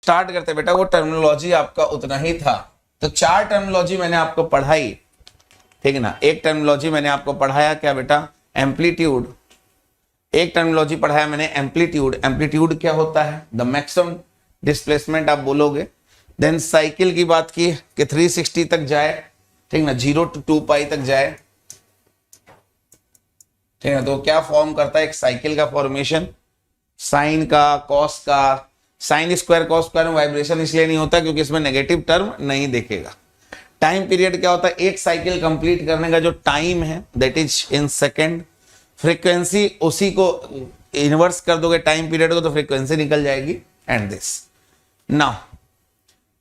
Start करते बेटा, वो टर्मिनोलॉजी आपका उतना ही था। तो 4 टर्मिनोलॉजी मैंने आपको पढ़ाई, ठीक है ना। एक टर्मिनोलॉजी मैंने आपको पढ़ाया क्या बेटा, एम्पलीट्यूड। एक टर्मिनोलॉजी पढ़ाया मैंने एम्पलीट्यूड। एम्पलीट्यूड क्या होता है, द मैक्सिमम डिस्प्लेसमेंट आप बोलोगे। देन साइकिल की बात की कि 360 तक जाए, ठीक ना, 0 to 2 पाई तक जाए, ठीक है। तो क्या फॉर्म करता है एक साइकिल का फॉर्मेशन, साइन का, कॉस का। साइन स्क्वायर कॉस स्क्वायर में वाइब्रेशन इसलिए नहीं होता क्योंकि इसमें नेगेटिव टर्म नहीं देखेगा। टाइम पीरियड क्या होता है, एक साइकिल कंप्लीट करने का जो टाइम है that is in second. Frequency उसी को इन्वर्स कर दोगे टाइम पीरियड को तो फ्रीक्वेंसी निकल जाएगी। And this now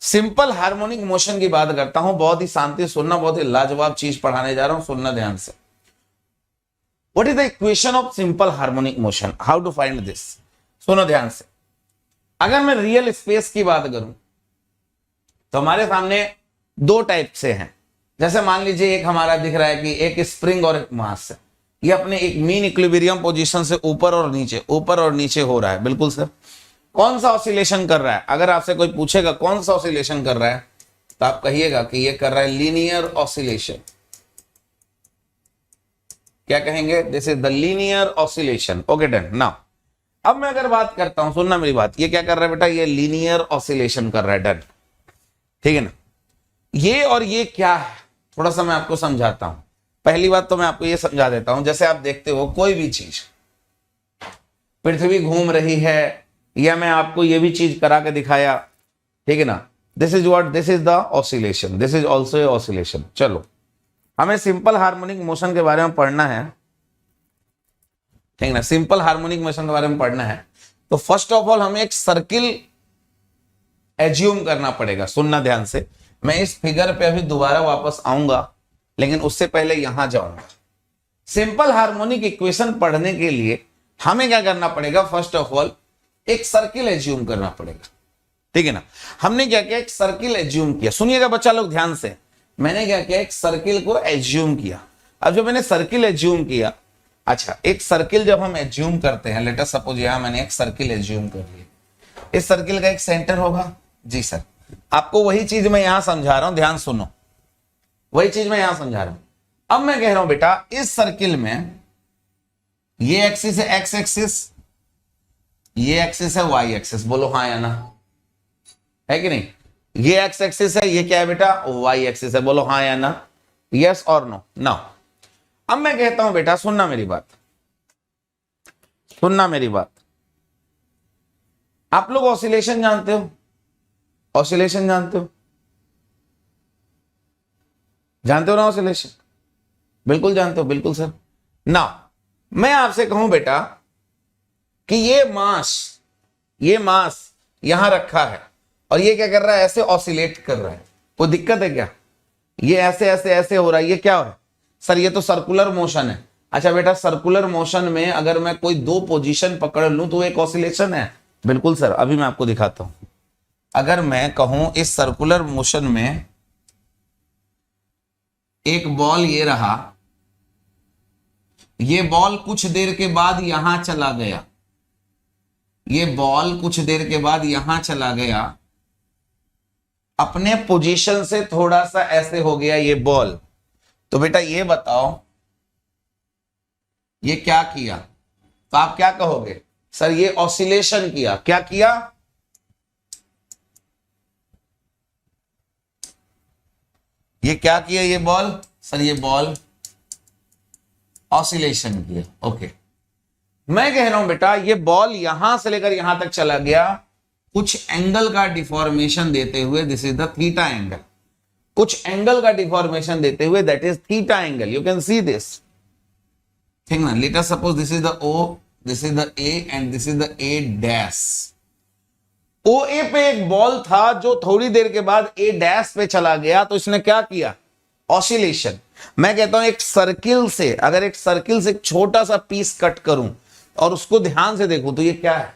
simple harmonic motion की बात करता हूं। बहुत ही शांति सुनना, बहुत ही लाजवाब चीज पढ़ाने जा रहा हूं, सुनना ध्यान से। What is the equation of simple harmonic motion, how to find this, सुनो ध्यान से। अगर मैं रियल स्पेस की बात करूं तो हमारे सामने 2 टाइप से हैं। जैसे मान लीजिए एक हमारा दिख रहा है कि एक स्प्रिंग और एक मास है, ये अपने एक मीन इक्विलिब्रियम पोजीशन से ऊपर और नीचे हो रहा है। बिल्कुल सर। कौन सा ऑसिलेशन कर रहा है, अगर आपसे कोई पूछेगा कौन सा ऑसिलेशन कर रहा है तो आप कहिएगा कि ये कर रहा है लीनियर ऑसिलेशन। क्या कहेंगे, this is the linear oscillation. Okay done. Now अब मैं अगर बात करता हूं, सुनना मेरी बात, ये क्या कर रहा है बेटा, ये लीनियर ऑसिलेशन कर रहा है। डन, ठीक है ना। ये और ये क्या है, थोड़ा सा मैं आपको समझाता हूं। पहली बात तो मैं आपको ये समझा देता हूं, जैसे आप देखते हो कोई भी चीज, पृथ्वी घूम रही है, या मैं आपको ये भी चीज करा के दिखाया, ठीक है ना। This is what, this is the oscillation, this is also a oscillation. चलो हमें सिंपल हार्मोनिक मोशन के बारे में पढ़ना है, ठीक है ना। सिंपल हार्मोनिक मोशन के बारे में पढ़ना है तो फर्स्ट ऑफ ऑल हमें एक सर्किल एज्यूम करना पड़ेगा। सुनना ध्यान से, मैं इस फिगर पे अभी दोबारा वापस आऊंगा, लेकिन उससे पहले यहां जाऊंगा। सिंपल हार्मोनिक इक्वेशन पढ़ने के लिए हमें क्या करना पड़ेगा, फर्स्ट ऑफ ऑल एक सर्किल एज्यूम करना पड़ेगा, ठीक है ना। हमने क्या किया, एक सर्किल एज्यूम किया। सुनिएगा बच्चा लोग ध्यान से, मैंने क्या किया, एक सर्किल को एज्यूम किया। अब जब मैंने सर्किल एज्यूम किया, अच्छा एक सर्किल जब हम एज्यूम करते हैं, लेट अस सपोज यहां मैंने एक सर्किल एज्यूम कर लिया, इस सर्किल का एक सेंटर होगा। जी सर, आपको वही चीज मैं यहां समझा रहा हूं, ध्यान सुनो, वही चीज मैं यहां समझा रहा हूं। अब मैं कह रहा हूं बेटा, इस सर्किल में ये एक्सिस है एक्स एक्सिस, ये एक्सिस है वाई एक्सिस। बोलो हाँ या ना, है कि नहीं। ये एक्स एक्सिस है, ये क्या है बेटा, वाई एक्सिस है। बोलो हाँ या ना, यस और नो। नाउ अब मैं कहता हूं बेटा, सुनना मेरी बात, सुनना मेरी बात। आप लोग ऑसिलेशन जानते हो, ऑसिलेशन जानते हो, जानते हो ना ऑसिलेशन, बिल्कुल जानते हो, बिल्कुल सर। ना मैं आपसे कहूं बेटा कि ये मास यहां रखा है और ये क्या कर रहा है, ऐसे ऑसिलेट कर रहा है, कोई दिक्कत है क्या, ये ऐसे ऐसे ऐसे हो रहा है, ये क्या है सर, ये तो सर्कुलर मोशन है। अच्छा बेटा, सर्कुलर मोशन में अगर मैं कोई 2 पोजीशन पकड़ लूं तो एक ऑसिलेशन है। बिल्कुल सर, अभी मैं आपको दिखाता हूं। अगर मैं कहूं इस सर्कुलर मोशन में एक बॉल ये रहा, ये बॉल कुछ देर के बाद यहां चला गया, ये बॉल कुछ देर के बाद यहां चला गया, अपने पोजीशन से थोड़ा सा ऐसे हो गया ये बॉल, तो बेटा ये बताओ ये क्या किया, तो आप क्या कहोगे, सर ये ऑसिलेशन किया। क्या किया, ये क्या किया, ये बॉल, सर ये बॉल ऑसिलेशन किया। ओके, मैं कह रहा हूं बेटा ये बॉल यहां से लेकर यहां तक चला गया, कुछ एंगल का डिफॉर्मेशन देते हुए, this is the theta angle, कुछ एंगल का डिफॉर्मेशन देते हुए, that is theta angle. You can see this, ठीक ना। Let us suppose this is the O, this is the A and this is the A dash. O A पे एक ball था जो थोड़ी देर के बाद ए डैश पे चला गया, तो इसने क्या किया, ऑसिलेशन। मैं कहता हूं एक सर्किल से, अगर एक सर्किल से एक छोटा सा पीस कट करूं और उसको ध्यान से देखूं तो ये क्या है,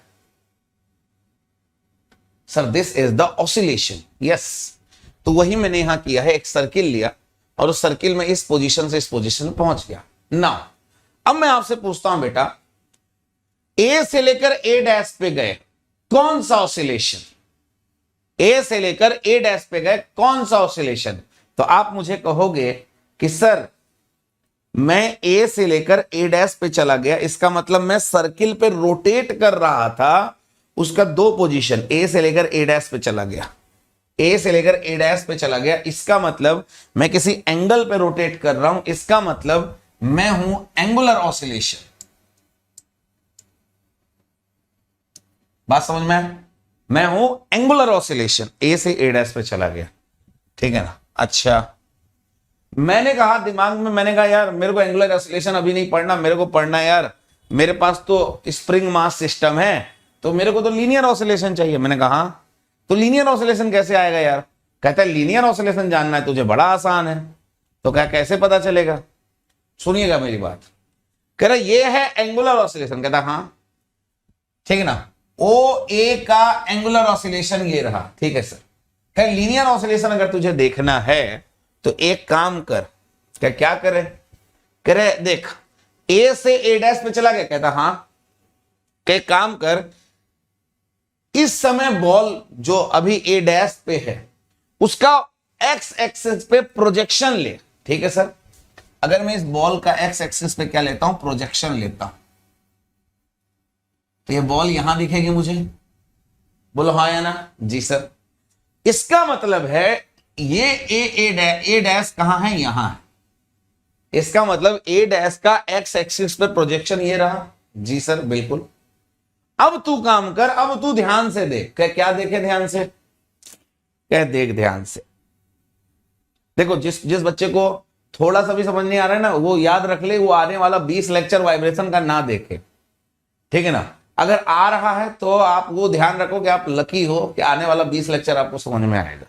sir this is the oscillation. Yes, तो वही मैंने यहां किया है, एक सर्किल लिया और उस सर्किल में इस पोजीशन से इस पोजीशन में पहुंच गया। नाउ अब मैं आपसे पूछता हूं बेटा, ए से लेकर ए डैश पे गए, कौन सा ऑसिलेशन, ए से लेकर ए डैश पे गए, कौन सा ऑसिलेशन? तो आप मुझे कहोगे कि सर मैं ए से लेकर ए डैश पे चला गया, इसका मतलब मैं सर्किल पे रोटेट कर रहा था, उसका दो पोजीशन, ए से लेकर ए डैश पे चला गया, ए से लेकर ए डैश पे चला गया, इसका मतलब मैं किसी एंगल पे रोटेट कर रहा हूं, इसका मतलब मैं हूं एंगुलर ऑसिलेशन। बात समझ में आया? मैं हूं एंगुलर ऑसिलेशन, ए से ए डैश पे चला गया, ठीक है ना। अच्छा, मैंने कहा दिमाग में, मैंने कहा यार मेरे को एंगुलर ऑसिलेशन अभी नहीं पढ़ना, मेरे को पढ़ना यार, मेरे पास तो स्प्रिंग मास सिस्टम है, तो मेरे को तो लीनियर ऑसिलेशन चाहिए। मैंने कहा तो लीनियर ऑसिलेशन कैसे आएगा यार? कहता है लीनियर ऑसिलेशन जानना है तुझे, बड़ा आसान है। तो क्या कैसे पता चलेगा? सुनिएगा मेरी बात। कह रहा ये है एंगुलर ऑसिलेशन। कहता हाँ ठीक है ना, ओ ए का एंगुलर ऑसिलेशन ये रहा, ठीक है सर। कह लीनियर ऑसिलेशन अगर तुझे देखना है तो एक काम कर। क्या करे? कह रहे देख ए से ए डैश पे चला गया। कहता हाँ, के काम कर, इस समय बॉल जो अभी ए डैश पे है उसका एक्स एक्सिस पे प्रोजेक्शन ले। ठीक है सर, अगर मैं इस बॉल का एक्स एक्सिस पे क्या लेता हूं, प्रोजेक्शन लेता हूं, तो ये बॉल यहां दिखेगी मुझे। बोलो हाँ या ना? जी सर। इसका मतलब है ये ए डैश कहां है? यहां है। इसका मतलब ए डैश का एक्स एक्सिस पर प्रोजेक्शन ये रहा। जी सर बिल्कुल। अब तू काम कर, अब तू ध्यान से देख। क्या देखे ध्यान से? क्या देख ध्यान से। देखो जिस बच्चे को थोड़ा सा भी समझ नहीं आ रहा है ना, वो याद रख ले, वो आने वाला 20 लेक्चर वाइब्रेशन का ना देखे, ठीक है ना। अगर आ रहा है तो आप वो ध्यान रखो कि आप लकी हो कि आने वाला 20 लेक्चर आपको समझ में आएगा,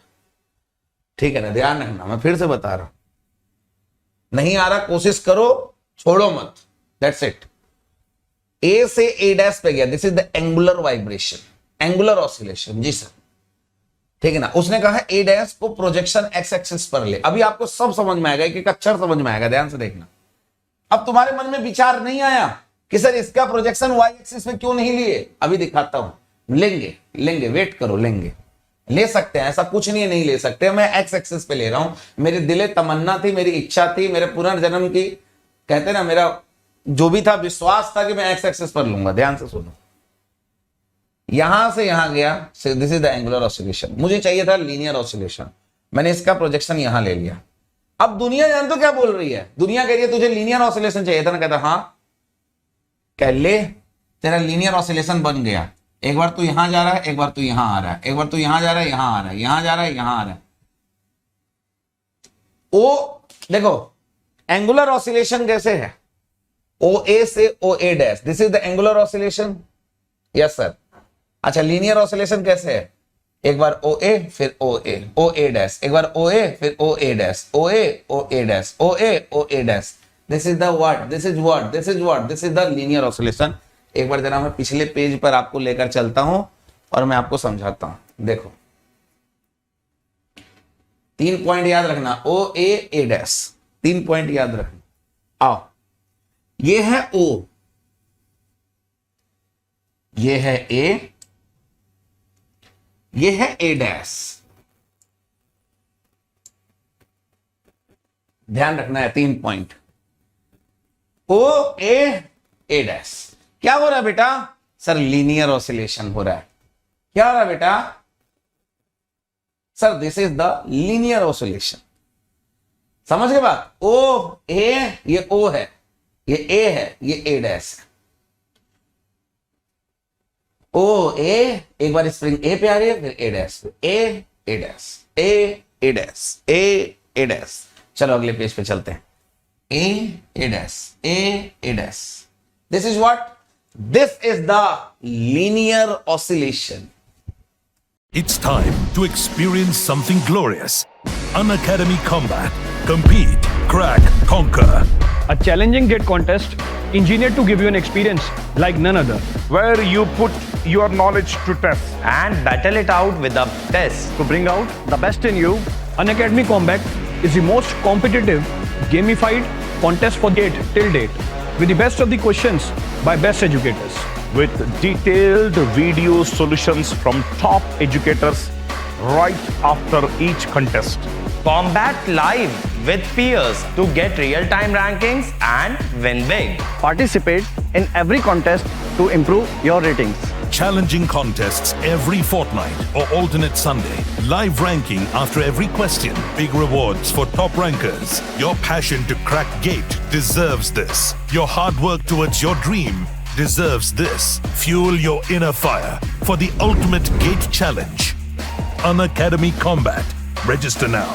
ठीक है ना। ध्यान रखना, मैं फिर से बता रहा हूं, नहीं आ रहा कोशिश करो, छोड़ो मत, दैट्स इट। ए से ए डैश पे गया, this is the angular vibration, angular oscillation. जी सर, ठीक है ना। उसने कहा ए डैश को प्रोजेक्शन एक्स एक्सिस पर ले। अभी आपको सब समझ में आएगा, एक अक्षर समझ में आएगा, ध्यान से देखना। अब तुम्हारे मन में विचार नहीं आया कि सर इसका प्रोजेक्शन वाई एक्सिस में क्यों नहीं लिए? अभी दिखाता हूं। लेंगे, वेट करो, ले सकते हैं, ऐसा कुछ नहीं है नहीं ले सकते। मैं एक्स एक्सिस पे ले रहा हूं, मेरी दिले तमन्ना थी, मेरी इच्छा थी, मेरे पुनर्जन्म की, कहते ना, मेरा जो भी था विश्वास था कि मैं एक्स एक्सिस पर लूंगा। ध्यान से सुनो, यहां से यहां गया, this is the angular oscillation. मुझे चाहिए था लीनियर ऑसिलेशन, मैंने इसका प्रोजेक्शन यहां ले लिया। अब दुनिया जान तो क्या बोल रही है? दुनिया कह रही है तुझे लीनियर ऑसिलेशन चाहिए था ना। कहता हाँ, कह ले, तेरा लीनियर ऑसिलेशन बन गया। एक बार तू यहां जा रहा है, एक बार तू यहां आ रहा है, एक बार तू यहां जा रहा है, यहां आ रहा है, यहां जा रहा है, यहां आ रहा है। ओ देखो एंगुलर ऑसिलेशन कैसे है? ओ ए से O A dash, this is the angular oscillation. Yes sir. अच्छा, लीनियर ऑसिलेशन कैसे है? एक बार ओ ए, फिर ओ ए डैश, एक बार ओ ए, फिर O A dash, O A dash, O A dash. This is the what, this is what, this is what, this is the linear oscillation. एक बार जरा मैं पिछले page पर आपको लेकर चलता हूं और मैं आपको समझाता हूं। देखो 3 पॉइंट याद रखना, ओ ए डैश, 3 पॉइंट याद रखना। आओ, ये है ओ, ये है ए, ये है ए डैश। ध्यान रखना है 3 पॉइंट, ओ ए डैश। क्या हो रहा है बेटा? सर लीनियर ऑसिलेशन हो रहा है। क्या हो रहा है बेटा? Sir this is the linear oscillation. समझ गए बात? ओ ए, ये ओ है, ये ए है, ये ए डैश है। ओ ए, एक बार स्प्रिंग ए पे आ रही है, फिर A dash, A dash, A dash, A dash. चलो अगले पेज पे चलते हैं। A dash, A dash. This is what? This is the linear oscillation. It's time to experience something glorious. Unacademy Combat. Compete, crack, conquer. A challenging gate contest engineered to give you an experience like none other. Where you put your knowledge to test and battle it out with a test. To bring out the best in you, Unacademy Combat is the most competitive, gamified contest for gate till date, with the best of the questions by best educators. with detailed video solutions from top educators right after each contest. Combat live with peers to get real-time rankings and win big. Participate in every contest to improve your ratings. Challenging contests every fortnight or alternate Sunday. Live ranking after every question. Big rewards for top rankers. Your passion to crack GATE deserves this. Your hard work towards your dream deserves this. Fuel your inner fire for the ultimate GATE challenge. Unacademy Combat. Register now.